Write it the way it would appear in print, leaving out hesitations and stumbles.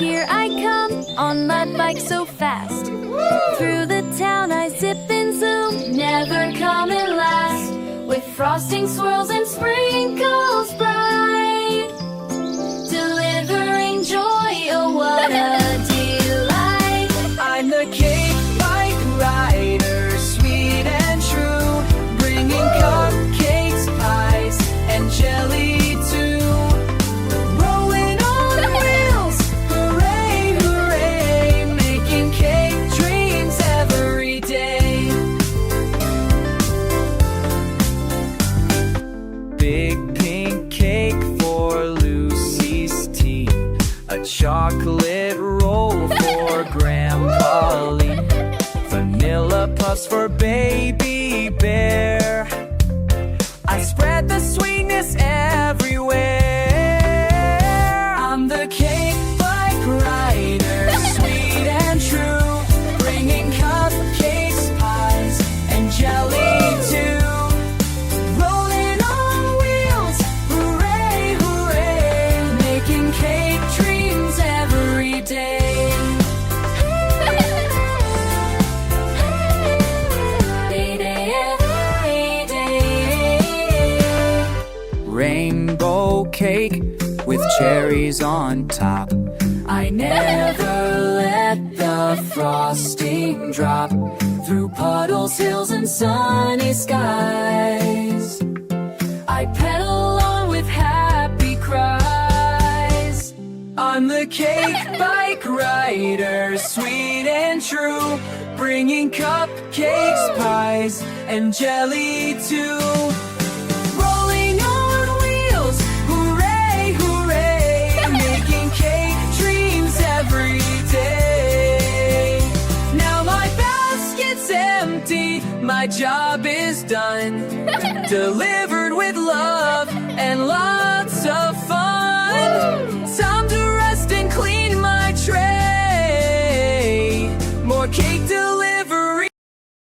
Here I come on my bike so fast. Through the town I zip and zoom, never coming last. With frosting swirls and sprinkles bright, delivering joy, oh what a delight. I'm the cake bike rider, sweet and true, bringing cupcakes, pies, and jelly too. Rolling on wheels, hooray, hooray, making cake dreams every day. Big pink cake for Lucy's tea, a chocolate roll for Grandpa Lee, vanilla puffs for Baby Bear. I spread the sweetness everywhere. I'm the cake bike rider, sweet and true, bringing cupcakes, pies, and jelly too. Rolling on wheels, hooray, hooray, making cake dreams every day. Rainbow cake with cherries on top. I never let the frosting drop. Through puddles, hills, and sunny skies, I pedal on with happy cries. I'm the cake bike rider, sweet and true, bringing cupcakes, pies, and jelly too. Rolling on wheels, hooray, hooray, making cake dreams every day. Now my basket's empty, my job is done, delivered with love and lots of fun.